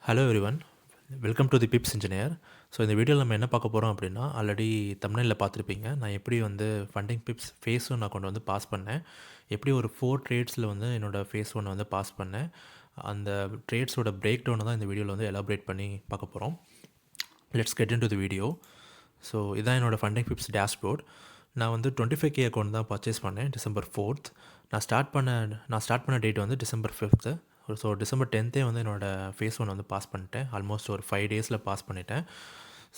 Hello everyone, welcome to the pips engineer. So இந்த வீடியோவில் நம்ம என்ன பார்க்க போகிறோம் அப்படின்னா, ஆல்ரெடி தம்ப்நெயில்ல பார்த்துருப்பீங்க. நான் எப்படி வந்து funding pips phase one account வந்து பாஸ் பண்ணேன், எப்படி ஒரு 4 ட்ரேட்ஸில் வந்து என்னோடய ஃபேஸ் ஒன்னை வந்து பாஸ் பண்ணேன். அந்த ட்ரேட்ஸோட பிரேக் டவுனை தான் இந்த வீடியோவில் வந்து எலாபரேட் பண்ணி பார்க்க போகிறோம். Let's get in to the video. So இதான் என்னோடய ஃபண்டிங் பிப்ஸ் டேஷ்போர்ட். நான் வந்து 25K அக்கௌண்ட் தான் பர்ச்சேஸ் பண்ணேன் December 4th. நான் ஸ்டார்ட் பண்ண டேட் வந்து December 5th. So December 10th வந்து என்னோடய ஃபேஸ் ஒன் வந்து பாஸ் பண்ணிட்டேன். ஆல்மோஸ்ட் ஒரு 5 days பாஸ் பண்ணிட்டேன்.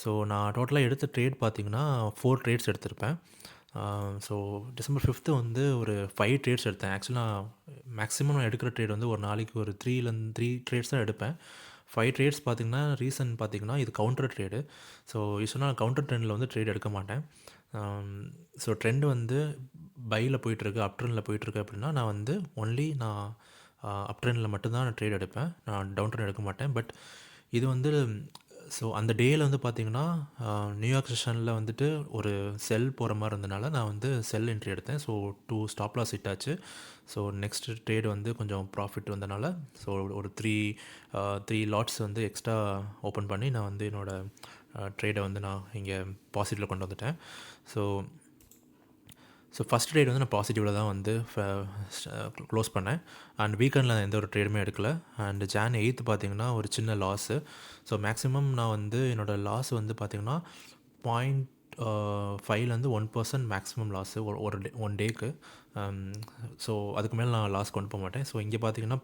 ஸோ நான் டோட்டலாக எடுத்த ட்ரேட் பார்த்திங்கன்னா 4 ட்ரேட்ஸ் எடுத்திருப்பேன். ஸோ December 5th வந்து ஒரு 5 ட்ரேட்ஸ் எடுத்தேன். ஆக்சுவலாக மேக்ஸிமம் நான் எடுக்கிற ட்ரேட் வந்து ஒரு நாளைக்கு ஒரு 3 ட்ரேட்ஸ் தான் எடுப்பேன். 5 ட்ரேட்ஸ் பார்த்திங்கன்னா ரீசன் பார்த்திங்கன்னா இது கவுண்டர் ட்ரேடு. ஸோ யூஸ்வலாக நான் கவுண்டர் ட்ரெண்டில் வந்து ட்ரேட் எடுக்க மாட்டேன். ஸோ ட்ரெண்டு வந்து பையில் போயிட்டுருக்கு, அப் ட்ரெண்டில் போயிட்டுருக்கு அப்படின்னா நான் வந்து ஒன்லி அப் ட்ரெண்டில் மட்டும்தான் நான் ட்ரேட் எடுப்பேன். நான் டவுன் ட்ரெண்ட் எடுக்க மாட்டேன். பட் இது வந்து ஸோ அந்த டேயில் வந்து பார்த்திங்கன்னா நியூயார்க் செஷனில் வந்துட்டு ஒரு செல் போகிற மாதிரி இருந்தனால நான் வந்து செல் என்ட்ரி எடுத்தேன். ஸோ 2 ஸ்டாப் லாஸ் ஹிட் ஆச்சு. ஸோ நெக்ஸ்ட் ட்ரேட் வந்து கொஞ்சம் ப்ராஃபிட் வந்தனால ஸோ ஒரு த்ரீ லாட்ஸ் வந்து எக்ஸ்ட்ரா ஓப்பன் பண்ணி நான் வந்து என்னோடய ட்ரேடை வந்து நான் இங்கே பாசிட்டிவில் கொண்டு வந்துட்டேன். ஸோ ஃபஸ்ட் ட்ரேட் வந்து நான் பாசிட்டிவில் தான் வந்து க்ளோஸ் பண்ணேன். அண்ட் வீக்கெண்டில் எந்த ஒரு ட்ரேடுமே எடுக்கலை. அண்ட் Jan 8th பார்த்திங்கன்னா ஒரு சின்ன லாஸு. ஸோ மேக்ஸிமம் நான் வந்து என்னோடய லாஸ் வந்து பார்த்திங்கன்னா 0.5லேருந்து 1% மேக்ஸிமம் லாஸு ஒன் டேக்கு. ஸோ அதுக்கு மேலே நான் லாஸ் கொண்டு போக மாட்டேன். ஸோ இங்கே பார்த்திங்கன்னா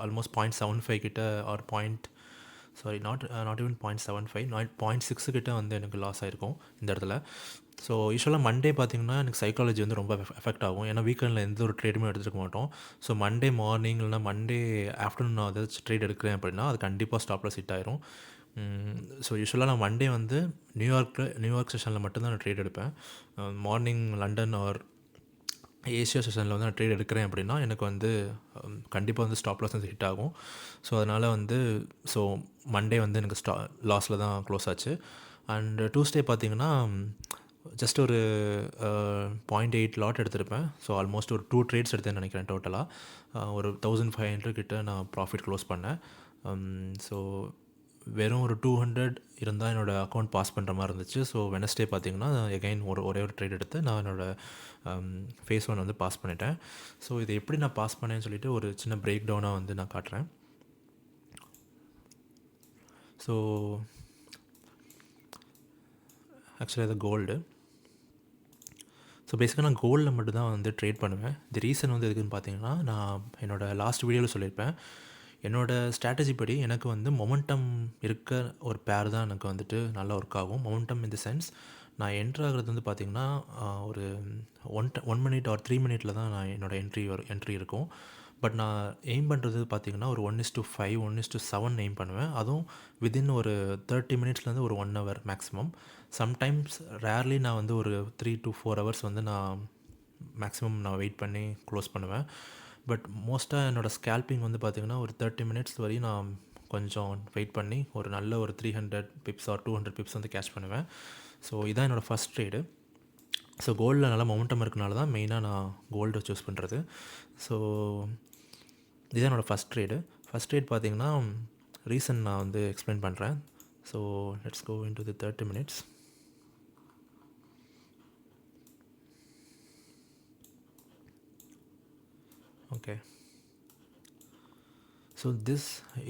ஆல்மோஸ்ட் 0.75 கிட்ட ஆர் நாட் ஈவன் 0.75 0.6 கிட்ட வந்து எனக்கு லாஸ் ஆகிருக்கும் இந்த இடத்துல. ஸோ யூஸ்வலாக மண்டே பார்த்திங்கன்னா எனக்கு சைக்காலஜி வந்து ரொம்ப எஃபெக்ட் ஆகும். ஏன்னா வீக்கெண்டில் எந்த ஒரு ட்ரேடுமே எடுத்துருக்க மாட்டோம். ஸோ மண்டே மார்னிங் இல்லைனா மண்டே ஆஃப்டர்நூன் நான் ஏதாச்சும் ட்ரேட் எடுக்கிறேன் அப்படின்னா அது கண்டிப்பாக ஸ்டாப்லாஸ் ஹிட் ஆயிரும். ஸோ யூஸ்வலாக நான் மண்டே வந்து நியூயார்க் செஷனில் மட்டும்தான் நான் ட்ரேட் எடுப்பேன். மார்னிங் லண்டன் ஆர் ஏஷியா செஷனில் வந்து நான் ட்ரேட் எடுக்கிறேன் அப்படின்னா எனக்கு வந்து கண்டிப்பாக வந்து ஸ்டாப் லாஸ் வந்து ஹிட் ஆகும். ஸோ அதனால் வந்து ஸோ மண்டே வந்து எனக்கு லாஸில் தான் க்ளோஸ் ஆச்சு. அண்ட் டியூஸ்டே பார்த்திங்கன்னா ஜஸ்ட் ஒரு 0.8 லாட் எடுத்திருப்பேன். ஸோ ஆல்மோஸ்ட் ஒரு 2 ட்ரேட்ஸ் எடுத்தேன்னு நினைக்கிறேன். டோட்டலாக ஒரு 1500 கிட்ட நான் ப்ராஃபிட் க்ளோஸ் பண்ணேன். ஸோ வெறும் ஒரு 200 இருந்தால் என்னோடய அக்கௌண்ட் பாஸ் பண்ணுற மாதிரி இருந்துச்சு. ஸோ வெனஸ்டே பார்த்திங்கன்னா எகைன் ஒரே ஒரு ட்ரேட் எடுத்து நான் என்னோடய ஃபேஸ் ஒன் வந்து பாஸ் பண்ணிட்டேன். ஸோ இதை எப்படி நான் பாஸ் பண்ணேன்னு சொல்லிட்டு ஒரு சின்ன பிரேக் டவுனாக வந்து நான் காட்டுறேன். ஸோ ஆக்சுவலாக இது கோல்டு. ஸோ பேசிக்காக நான் கோல்டில் மட்டும்தான் வந்து ட்ரேட் பண்ணுவேன். தி ரீசன் வந்து எதுக்குன்னு பார்த்தீங்கன்னா, நான் என்னோடய லாஸ்ட் வீடியோவில் சொல்லியிருப்பேன். என்னோடய ஸ்ட்ராட்டஜி படி எனக்கு வந்து மொமெண்டம் இருக்க ஒரு பேர் தான் எனக்கு வந்துட்டு நல்லா ஒர்க் ஆகும். மொமெண்டம் இன் தி சென்ஸ் நான் என்ட்ரு ஆகிறது வந்து பார்த்திங்கன்னா ஒரு 1 மினிட் ஆர் 3 மினிட்டில் தான் நான் என்னோடய என்ட்ரி இருக்கும். பட் நான் எய்ம் பண்ணுறது பார்த்திங்கன்னா ஒரு 1:5 1:7 எய்ம் பண்ணுவேன். அதுவும் வித்தின் ஒரு 30 மினிட்ஸ்லேருந்து ஒரு 1 hour மேக்ஸிமம். சம்டைம்ஸ் ரேர்லி நான் வந்து ஒரு 3 to 4 hours வந்து நான் மேக்ஸிமம் நான் வெயிட் பண்ணி க்ளோஸ் பண்ணுவேன். பட் மோஸ்ட்டாக என்னோடய ஸ்கேல்பிங் வந்து பார்த்திங்கன்னா ஒரு 30 மினிட்ஸ் வரையும் நான் கொஞ்சம் வெயிட் பண்ணி ஒரு நல்ல ஒரு 300 பிப்ஸ் ஆர் 200 பிப்ஸ் வந்து கேஷ் பண்ணுவேன். ஸோ இதான் என்னோடய ஃபஸ்ட் ட்ரேடு. ஸோ கோல்டில் நல்லா மொமெண்டம் இருக்கனால தான் மெயினாக நான் கோல்டை சூஸ் பண்ணுறது. ஸோ இதுதான் என்னோடய ஃபஸ்ட் ட்ரேட் பார்த்திங்கன்னா ரீசன் நான் வந்து எக்ஸ்பிளைன் பண்ணுறேன். So let's go into the 30 minutes. Okay, so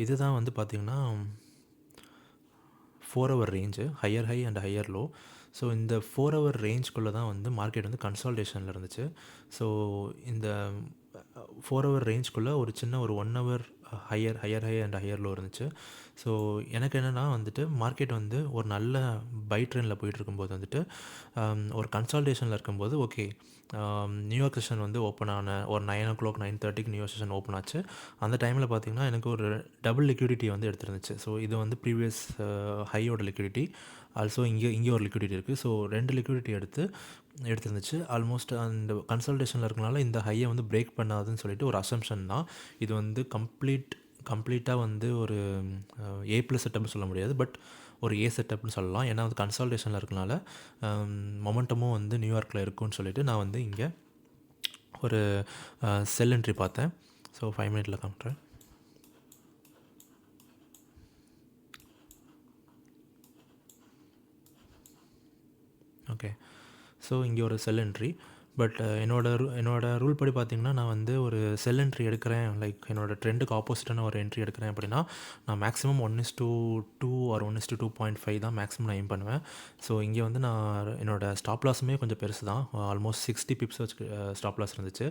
இதுதான் வந்து பார்த்திங்கன்னா 4 hour range, higher high and higher low. So இந்த 4 hour ரேஞ்சுக்குள்ளே தான் வந்து மார்க்கெட் வந்து கன்சால்டேஷனில் இருந்துச்சு. ஸோ இந்த 4 hour ரேஞ்சுக்குள்ளே ஒரு சின்ன ஒரு 1 hour higher high and higher low இருந்துச்சு. ஸோ எனக்கு என்னென்னா வந்துட்டு மார்க்கெட் வந்து ஒரு நல்ல பை ட்ரெண்டில் போயிட்டுருக்கும்போது வந்துட்டு ஒரு கன்சால்டேஷனில் இருக்கும்போது ஓகே, நியூயார்க் செஷன் வந்து ஓப்பன் ஆன ஒரு 9 o'clock 9:30க்கு நியூயார்க் செஷன் ஓப்பன் ஆச்சு. அந்த டைமில் பார்த்திங்கன்னா எனக்கு ஒரு டபுள் லிக்விடிட்டி வந்து எடுத்துருந்துச்சு. ஸோ இது வந்து ப்ரீவியஸ் ஹையோட லிக்விடிட்டி, ஆல்சோ இங்கே ஒரு லிக்விடிட்டி இருக்குது. So 2 liquidity எடுத்துருந்துச்சு. ஆல்மோஸ்ட் அந்த கன்சல்டேஷனில் இருக்கனால இந்த ஹையை வந்து பிரேக் பண்ணாதுன்னு சொல்லிட்டு ஒரு அசம்ஷன் தான். இது வந்து கம்ப்ளீட்டாக வந்து ஒரு A+ செட்டப்னு சொல்ல முடியாது, பட் ஒரு A செட்டப்னு சொல்லலாம். ஏன்னா வந்து கன்சால்டேஷனில் இருக்கனால மொமெண்டமும் வந்து நியூயார்க்கில் இருக்குன்னு சொல்லிட்டு நான் வந்து இங்கே ஒரு செல் என்ட்ரி பார்த்தேன். ஸோ 5 மினிட்ல காமிட்றேன். ஓகே. ஸோ இங்கே ஒரு செல் என்ட்ரி. பட் என்னோட ரூல் படி பார்த்தீங்கன்னா, நான் வந்து ஒரு செல் என்ட்ரி எடுக்கிறேன், லைக் என்னோட ட்ரெண்டுக்கு ஆப்போசிட்டான ஒரு என்ட்ரி எடுக்கிறேன் அப்படின்னா, நான் மேக்ஸிமம் 1:2 ஆர் 1:2.5 தான் மேக்ஸிமம் நான் எய்ம் பண்ணுவேன். ஸோ இங்கே வந்து நான் என்னோட ஸ்டாப் லாஸுமே கொஞ்சம் பெருசு தான். ஆல்மோஸ்ட் 60 பிப்ஸ் வச்சு ஸ்டாப் லாஸ் இருந்துச்சு.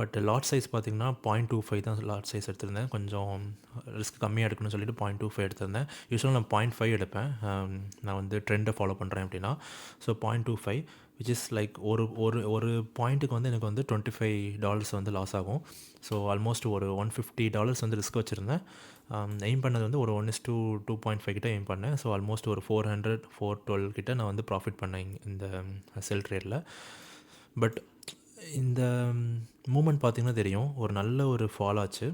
பட் லாட் சைஸ் பார்த்தீங்கன்னா 0.25 தான் லாட் சைஸ் எடுத்திருந்தேன். கொஞ்சம் ரிஸ்க் கம்மியாக எடுக்கணும்னு சொல்லிட்டு 0.25 எடுத்திருந்தேன். யூஸ்வலாக நான் 0.5 எடுப்பேன். நான் வந்து ட்ரெண்டை ஃபாலோ பண்ணுறேன் அப்படின்னா. ஸோ 0.25 விச் இஸ் லைக் ஒரு ஒரு ஒரு பாயிண்ட்டுக்கு வந்து எனக்கு வந்து $25 வந்து லாஸ் ஆகும். ஸோ ஆல்மோஸ்ட் ஒரு $150 வந்து ரிஸ்க் வச்சுருந்தேன். எய்ம் பண்ணது வந்து ஒரு 1:2.5 கிட்ட எய்ம் பண்ணேன். ஸோ ஆல்மோஸ்ட் ஒரு 412 கிட்ட நான் வந்து ப்ராஃபிட் பண்ணேன் இந்த செல் ட்ரேடில். பட் இந்த மூமெண்ட் பார்த்திங்கன்னா தெரியும், ஒரு நல்ல ஒரு ஃபால் ஆச்சு.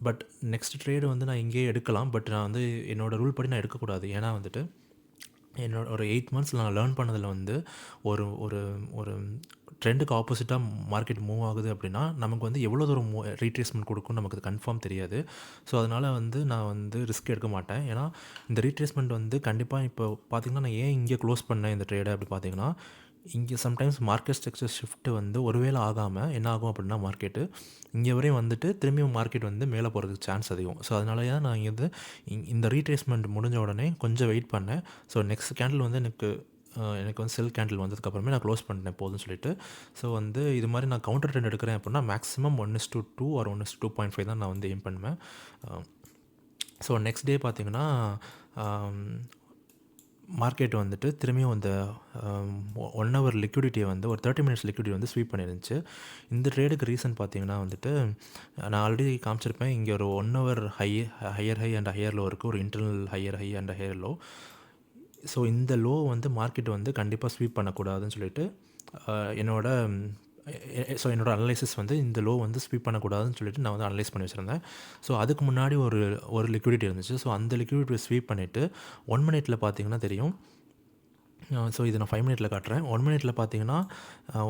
பட் நெக்ஸ்ட் ட்ரேடு வந்து நான் இங்கேயே எடுக்கலாம். பட் நான் வந்து என்னோடய ரூல் படி நான் எடுக்கக்கூடாது. ஏன்னா வந்துட்டு என்னோட ஒரு 8 மந்த்ஸ் நான் லேர்ன் பண்ணதில் வந்து ஒரு ஒரு ஒரு ட்ரெண்டுக்கு ஆப்போசிட்டாக மார்க்கெட் மூவ் ஆகுது அப்படின்னா நமக்கு வந்து எவ்வளோ தூரம் ரீட்ரேஸ்மெண்ட் கொடுக்கும் நமக்கு அது கன்ஃபார்ம் தெரியாது. ஸோ அதனால் வந்து நான் வந்து ரிஸ்க் எடுக்க மாட்டேன். ஏன்னா இந்த ரீட்ரேஸ்மெண்ட் வந்து கண்டிப்பாக இப்போ பார்த்திங்கன்னா நான் ஏன் இங்கே க்ளோஸ் பண்ணேன் இந்த ட்ரேடை அப்படி பார்த்திங்கன்னா, இங்கே சம்டைம்ஸ் மார்க்கெட் ஸ்ட்ரக்சர் ஷிஃப்ட்டு வந்து ஒருவேளை ஆகாமல் என்ன ஆகும் அப்படின்னா, மார்க்கெட்டு இங்கே வரையும் வந்துட்டு திரும்பியும் மார்க்கெட் வந்து மேலே போகிறதுக்கு சான்ஸ் அதிகம். ஸோ அதனால தான் நான் இங்கே வந்து இந்த ரீட்ரேஸ்மெண்ட் முடிஞ்ச உடனே கொஞ்சம் வெயிட் பண்ணேன். ஸோ நெக்ஸ்ட் கேண்டில் வந்து எனக்கு வந்து செல் கேண்டில் வந்ததுக்கப்புறமே நான் க்ளோஸ் பண்ணிட்டேன் போதும்னு சொல்லிட்டு. ஸோ வந்து இது மாதிரி நான் கவுண்டர் ட்ரெண்ட் எடுக்கிறேன் அப்படின்னா மேக்ஸிமம் 1:2 ஆர் 1:2.5 தான் நான் வந்து எய்ம் பண்ணுவேன். ஸோ நெக்ஸ்ட் டே பார்த்திங்கன்னா மார்க்கெட் வந்துட்டு திரும்பியும் அந்த 1 ஹவர் லிக்விடிட்டியை வந்து ஒரு 30 மினிட்ஸ் லிக்விடிட்டி வந்து ஸ்வீப் பண்ணிருந்துச்சு. இந்த ட்ரேடுக்கு ரீசன் பார்த்திங்கன்னா வந்துட்டு நான் ஆல்ரெடி காமிச்சிருப்பேன். இங்கே ஒரு 1 hour higher high and higher low இருக்குது. ஒரு internal higher high and higher low. So இந்த லோ வந்து மார்க்கெட் வந்து கண்டிப்பாக ஸ்வீப் பண்ணக்கூடாதுன்னு சொல்லிட்டு என்னோட அனலைசிஸ் வந்து இந்த லோ வந்து ஸ்வீப் பண்ணக்கூடாதுன்னு சொல்லிட்டு நான் வந்து அனலைஸ் பண்ணி வச்சுருந்தேன். ஸோ அதுக்கு முன்னாடி ஒரு லிக்விடிட்டி இருந்துச்சு. ஸோ அந்த லிக்விடிட்டியை ஸ்வீப் பண்ணிவிட்டு 1 மினிட்டில் பார்த்திங்கன்னா தெரியும். ஸோ இது நான் 5 மினிட்டில் காட்டுறேன். 1 மினிட்டில் பார்த்தீங்கன்னா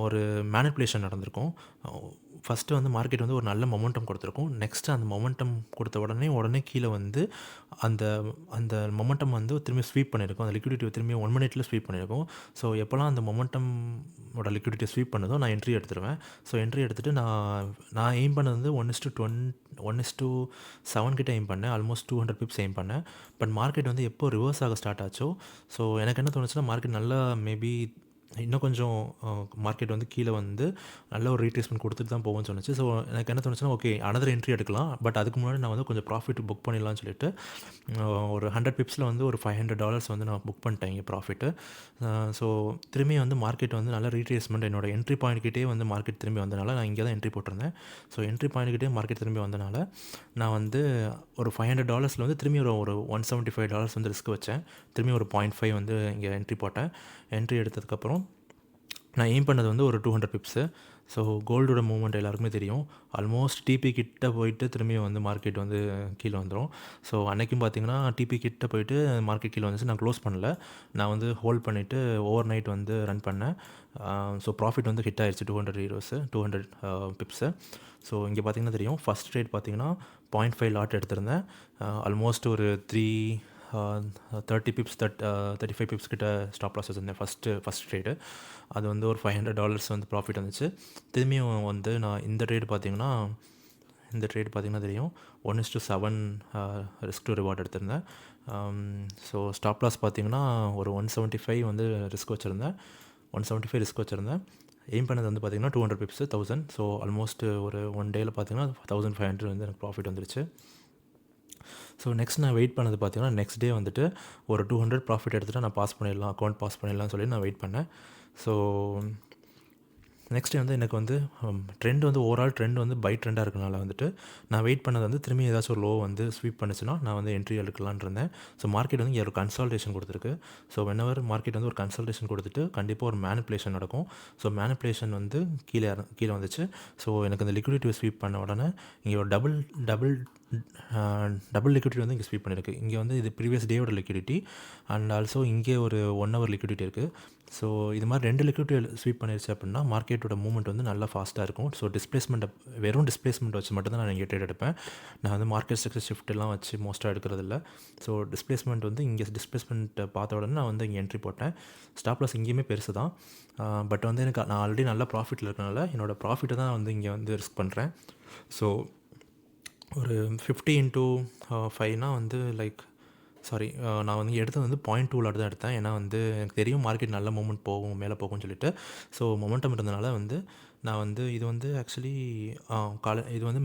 ஒரு மேனிப்புலேஷன் நடந்திருக்கும். ஃபஸ்ட்டு வந்து மார்க்கெட் வந்து ஒரு நல்ல மொமெண்டம் கொடுத்துருக்கும். நெக்ஸ்ட்டு அந்த மொமெண்டம் கொடுத்த உடனே கீழே வந்து அந்த அந்த மொமெண்டம் வந்து திரும்பி ஸ்வீப் பண்ணியிருக்கும். அந்த லிக்விடிட்டி திரும்பி 1 மினிட்ல ஸ்வீப் பண்ணியிருக்கும். ஸோ எப்போல்லாம் அந்த மொமெண்டமோட லிக்விடிட்டி ஸ்வீப் பண்ணதோ நான் என்ட்ரி எடுத்துருவேன். ஸோ என்ட்ரி எடுத்துகிட்டு நான் எய்ம் பண்ணது வந்து 1:7 கிட்ட எய்ம் பண்ணேன். ஆல்மோஸ்ட் 200 பிப்ஸ் எய்ம் பண்ணேன். பட் மார்க்கெட் வந்து எப்போ ரிவர்ஸ் ஆக ஸ்டார்ட் ஆச்சோ, ஸோ எனக்கு என்ன தோணுச்சுன்னா மார்க்கெட் நல்லா மேபி இன்னும் கொஞ்சம் மார்க்கெட் வந்து கீழே வந்து நல்ல ஒரு ரீட்ரேஸ்மெண்ட் கொடுத்துட்டு தான் போகும்னு சொன்னிச்சு. ஸோ எனக்கு என்ன தோணுச்சுன்னா ஓகே அனதர் என்ட்ரி எடுக்கலாம். பட் அதுக்கு முன்னாடி நான் வந்து கொஞ்சம் ப்ராஃபிட் புக் பண்ணிடலாம்னு சொல்லிட்டு ஒரு 100 பிப்ஸில் வந்து ஒரு $500 வந்து நான் புக் பண்ணிட்டேன் இங்கே ப்ராஃபிட்டு. ஸோ திரும்பி வந்து மார்க்கெட் வந்து நல்ல ரீட்ரேஸ்மெண்ட் என்னோடய என்ட்ரி பாயிண்ட்கிட்டே வந்து மார்க்கெட் திரும்பி வந்தனால நான் இங்கே தான் என்ட்ரி போட்டிருந்தேன். ஸோ என்ட்ரி பாயிண்ட்கிட்டே மார்க்கெட் திரும்பி வந்தனால நான் வந்து ஒரு $500 வந்து திரும்பி ஒரு $175 வந்து ரிஸ்க் வச்சேன். திரும்பி ஒரு 0.5 வந்து இங்கே என்ட்ரி போட்டேன். என்ட்ரி எடுத்ததுக்கப்புறம் நான் எய்ம் பண்ணது வந்து ஒரு 200 பிப்ஸு. ஸோ கோல்டோட மூவ்மெண்ட் எல்லாருக்குமே தெரியும். ஆல்மோஸ்ட் டிபி கிட்ட போயிட்டு திரும்பியும் வந்து மார்க்கெட் வந்து கீழே வந்துடும். ஸோ அன்றைக்கும் பார்த்தீங்கன்னா டிபி கிட்ட போயிட்டு மார்க்கெட் கீழே வந்துச்சு. நான் க்ளோஸ் பண்ணல. நான் வந்து ஹோல்ட் பண்ணிவிட்டு ஓவர் நைட் வந்து ரன் பண்ணேன். ஸோ ப்ராஃபிட் வந்து ஹிட் ஆயிடுச்சு 200 பிப்ஸு. ஸோ இங்கே பார்த்தீங்கன்னா தெரியும், ஃபஸ்ட் ட்ரேட் பார்த்தீங்கன்னா 0.5 லாட் எடுத்திருந்தேன். ஆல்மோஸ்ட் ஒரு 30 பிப்ஸ் 35 பிப்ஸ் கிட்ட ஸ்டாப் லாஸ் வச்சுருந்தேன் ஃபஸ்ட் ட்ரேடு. அது வந்து ஒரு $500 வந்து ப்ராஃபிட் வந்துச்சு. திரும்பியும் வந்து நான் இந்த ட்ரேடு பார்த்திங்கன்னா தெரியும், 1:7 ரிஸ்க் டு ரிவார்ட் எடுத்திருந்தேன். ஸோ ஸ்டாப் லாஸ் பார்த்திங்கன்னா ஒரு 175 வந்து ரிஸ்க் வச்சுருந்தேன். 175 ரிஸ்க் வச்சுருந்தேன். எய்ம் பண்ணது வந்து பார்த்திங்கன்னா 200 பிப்ஸு 1000. ஸோ ஆல்மோஸ்ட் ஒரு 1 டேயில் பார்த்திங்கன்னா 1500 வந்து எனக்கு ப்ராஃபிட் வந்துருச்சு. ஸோ நெக்ஸ்ட் நான் வெயிட் பண்ணது பார்த்திங்கன்னா நெக்ஸ்ட் டே வந்துட்டு ஒரு 200 ப்ராஃபிட் எடுத்துகிட்டு நான் அக்கௌண்ட் பாஸ் பண்ணிடலாம்னு சொல்லி நான் வெயிட் பண்ணேன். ஸோ நெக்ஸ்ட் வந்து எனக்கு வந்து ட்ரெண்ட் வந்து ஓவரால் ட்ரெண்ட் வந்து பை ட்ரெண்டாக இருக்கனால வந்துட்டு நான் வெயிட் பண்ணது வந்து திரும்பி ஏதாச்சும் ஒரு லோ வந்து ஸ்வீப் பண்ணிச்சுன்னா நான் வந்து என்ட்ரி எடுக்கலான்னு இருந்தேன். ஸோ மார்க்கெட் வந்து ஒரு கன்சல்டேஷன் கொடுத்துருக்கு. ஸோ வென்எவர் மார்க்கெட் வந்து ஒரு கன்சல்டேஷன் கொடுத்துட்டு கண்டிப்பாக ஒரு மேனிப்புலேஷன் நடக்கும். ஸோ மேனிப்புலேஷன் வந்து கீழே வந்துச்சு. ஸோ எனக்கு அந்த லிக்விடிட்டி ஸ்வீப் பண்ண உடனே இங்கே ஒரு டபுள் டபுள் லிக்விடிட்டி வந்து இங்கே ஸ்வீப் பண்ணியிருக்கு. இங்கே வந்து இது ப்ரீவியஸ் டேவோட லிக்விடிட்டி அண்ட் ஆல்சோ இங்கே ஒரு 1 ஹவர் லிக்விடிட்டி இருக்குது. ஸோ இது மாதிரி 2 லிக்விடிட்டி ஸ்வீப் பண்ணிருச்சு அப்படின்னா மார்க்கெட்டோட மூவ்மெண்ட் வந்து நல்லா ஃபாஸ்ட்டாக இருக்கும். ஸோ டிஸ்பிளேஸ்மெண்ட்டை வெறும் டிஸ்பிளேஸ்மெண்ட் வச்சு மட்டும் தான் நான் இங்கே ட்ரேட் எடுப்பேன். நான் வந்து மார்க்கெட் ஸ்ட்ரக்சர் ஷிஃப்ட்லாம் வச்சு மோஸ்ட்டாக எடுக்கிறதில்ல. ஸோ டிஸ்பிளேஸ்மெண்ட் வந்து இங்கே டிஸ்பிளேஸ்மெண்ட்டை பார்த்த உடனே நான் வந்து இங்கே என்ட்ரி போட்டேன். ஸ்டாப் லாஸ் இங்கேயுமே பெருசு தான். பட் வந்து எனக்கு நான் ஆல்ரெடி நல்ல ப்ராஃபிட்டில் இருக்கனால என்னோடய ப்ராஃபிட்டை தான் வந்து இங்கே வந்து ரிஸ்க் பண்ணுறேன். ஸோ ஒரு 50 இன்ட்டு 5னா வந்து லைக் நான் வந்து எடுத்தது வந்து 0.2 தான் எடுத்தேன். ஏன்னா வந்து எனக்கு தெரியும் மார்க்கெட் நல்ல மூமெண்ட் போகும், மேலே போகும்னு சொல்லிட்டு. ஸோ மொமெண்டம் இருந்தனால வந்து நான் வந்து இது வந்து ஆக்சுவலி இது வந்து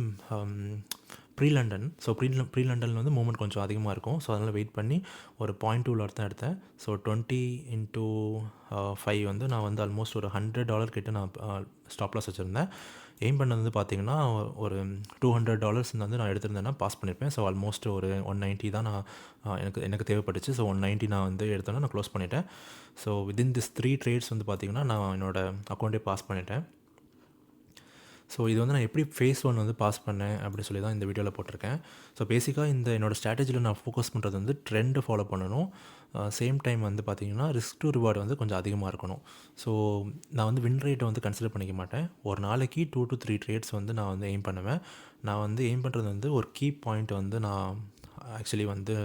ப்ரீ லண்டன். ஸோ ப்ரீ லண்டனில் வந்து மூமெண்ட் கொஞ்சம் அதிகமாக இருக்கும். ஸோ அதனால் வெயிட் பண்ணி ஒரு 0.2 தான் எடுத்தேன். ஸோ 20 இன்ட்டு 5 வந்து நான் வந்து ஆல்மோஸ்ட் ஒரு $100 கிட்ட நான் ஸ்டாப் லாஸ் வச்சுருந்தேன். எய்ம் பண்ணது வந்து பார்த்திங்கன்னா ஒரு $200 வந்து நான் எடுத்திருந்தேன்னா பாஸ் பண்ணியிருப்பேன். ஸோ ஆல்மோஸ்ட் ஒரு 190 தான் நான் எனக்கு தேவைப்பட்டுச்சு. ஸோ 190 நான் வந்து எடுத்தோன்னா நான் க்ளோஸ் பண்ணிட்டேன். ஸோ வித்தின் திஸ் 3 ட்ரேட்ஸ் வந்து பார்த்திங்கன்னா நான் என்னோடய அக்கௌண்ட்டே பாஸ் பண்ணிட்டேன். ஸோ இது வந்து நான் எப்படி ஃபேஸ் 1 வந்து பாஸ் பண்ணேன் அப்படின்னு சொல்லி தான் இந்த வீடியோவில் போட்டிருக்கேன். ஸோ பேசிக்காக என்னோடய ஸ்ட்ராட்டஜியில் நான் ஃபோக்கஸ் பண்ணுறது வந்து ட்ரெண்டை ஃபாலோ பண்ணணும். சேம் டைம் வந்து பார்த்திங்கன்னா ரிஸ்க் டு ரிவார்டு வந்து கொஞ்சம் அதிகமாக இருக்கணும். ஸோ நான் வந்து வின் ரேட்டை வந்து கன்சிடர் பண்ணிக்க மாட்டேன். ஒரு நாளைக்கு 2 to 3 ட்ரேட்ஸ் வந்து நான் வந்து எய்ம் பண்ணுவேன். நான் வந்து எய்ம் பண்ணுறது வந்து ஒரு கீ பாயிண்ட் வந்து நான் ஆக்சுவலி வந்து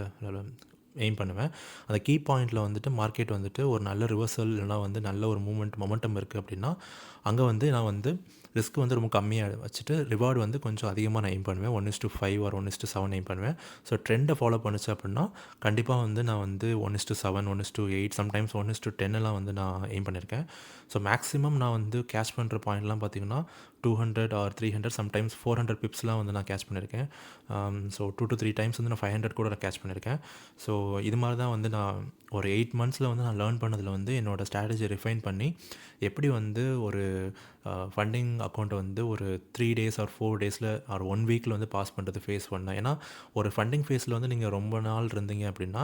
எய்ம் பண்ணுவேன். அந்த கீ பாயிண்ட்டில் வந்துட்டு மார்க்கெட் வந்துட்டு ஒரு நல்ல ரிவர்சல் இல்லைனா வந்து நல்ல ஒரு மொமெண்டம் இருக்குது அப்படின்னா அங்கே வந்து நான் வந்து ரிஸ்க் வந்து ரொம்ப கம்மியாக வச்சுட்டு ரிவார்டு வந்து கொஞ்சம் அதிகமாக நான் எய்ம் பண்ணுவேன். 1:5 or 1:7 எய்ம் பண்ணுவேன். ஸோ ட்ரெண்டை ஃபாலோ பண்ணிச்சு அப்படின்னா கண்டிப்பாக வந்து நான் வந்து 1:7, 1:8, சம்டைம்ஸ் 1:10 வந்து நான் எய்ம் பண்ணியிருக்கேன். ஸோ மேக்ஸிமம் நான் வந்து கேட்ச் பண்ணுற பாயிண்ட்லாம் பார்த்திங்கன்னா 200 or 300, சம்டைம்ஸ் 400 பிப்ஸ்லாம் வந்து நான் கேட்ச் பண்ணியிருக்கேன். ஸோ 2 to 3 டைம்ஸ் வந்து நான் 500 கூட நான் கேட்ச் பண்ணியிருக்கேன். ஸோ இது மாதிரி தான் வந்து நான் ஒரு 8 monthஸில் வந்து நான் லேர்ன் பண்ணதில் வந்து என்னோடய ஸ்ட்ராட்டஜி ரிஃபைன் பண்ணி எப்படி வந்து ஒரு ஃபண்டிங் அக்கௌண்ட்டை வந்து ஒரு 3 days or 4 days ஆர் 1 வீக்கில் வந்து பாஸ் பண்ணுறது ஃபேஸ் 1. ஏன்னா ஒரு ஃபண்டிங் ஃபேஸில் வந்து நீங்கள் ரொம்ப நாள் இருந்தீங்க அப்படின்னா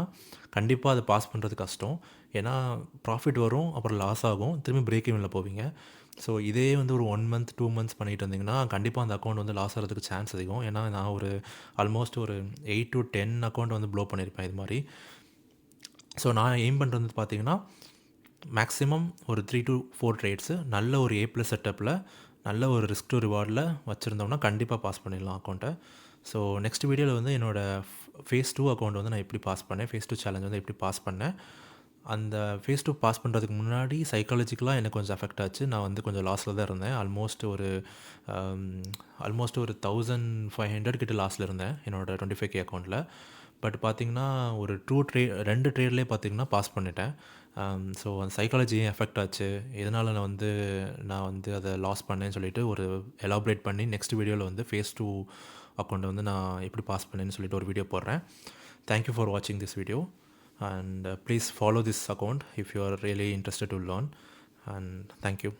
கண்டிப்பாக அதை பாஸ் பண்ணுறது கஷ்டம். ஏன்னா ப்ராஃபிட் வரும், அப்புறம் லாஸ் ஆகும், திரும்பி பிரேக் ஈவனில் போவீங்க. ஸோ இதே வந்து ஒரு 1 month 2 months பண்ணிகிட்டு இருந்தீங்கன்னா கண்டிப்பாக அந்த அக்கௌண்ட் வந்து லாஸ் ஆகிறதுக்கு சான்ஸ் அதிகம். ஏன்னா நான் ஒரு ஆல்மோஸ்ட் ஒரு 8 to 10 அக்கௌண்ட் வந்து ப்ளோ பண்ணியிருப்பேன் இது மாதிரி. ஸோ நான் எய்ம் பண்ணுறது பார்த்திங்கன்னா மேக்ஸிமம் ஒரு 3 to 4 ட்ரேட்ஸு நல்ல ஒரு A+ செட்டப்பில் நல்ல ஒரு ரிஸ்க் டு ரிவார்டில் வச்சுருந்தோம்னா கண்டிப்பாக பாஸ் பண்ணிடலாம் அக்கௌண்ட்டை. ஸோ நெக்ஸ்ட் வீடியோவில் வந்து என்னோடய ஃபேஸ் 2 அக்கௌண்ட் வந்து நான் எப்படி பாஸ் பண்ணேன், ஃபேஸ் 2 சேலஞ்ச் வந்து எப்படி பாஸ் பண்ணேன், அந்த ஃபேஸ் 2 பாஸ் பண்ணுறதுக்கு முன்னாடி சைக்காலஜிக்கலாக எனக்கு கொஞ்சம் அஃபெக்ட் ஆச்சு. நான் வந்து கொஞ்சம் லாஸில் தான் இருந்தேன். ஆல்மோஸ்ட் ஒரு 1500 கிட்ட லாஸில் இருந்தேன் என்னோடய 25K அக்கௌண்ட்டில். பட் பார்த்திங்கன்னா ஒரு 2 ட்ரேட்லேயே பார்த்திங்கன்னா பாஸ் பண்ணிட்டேன். ஸோ அந்த சைக்காலஜி எஃபெக்ட் ஆச்சு, எதனால் நான் வந்து அதை லாஸ் பண்ணேன்னு சொல்லிட்டு ஒரு எலாபரேட் பண்ணி நெக்ஸ்ட் வீடியோவில் வந்து ஃபேஸ் 2 அக்கௌண்ட்டை வந்து நான் எப்படி பாஸ் பண்ணேன்னு சொல்லிட்டு ஒரு வீடியோ போடுறேன். தேங்க்யூ ஃபார் வாட்சிங் this video and please follow this account if you are really interested to learn, and thank you.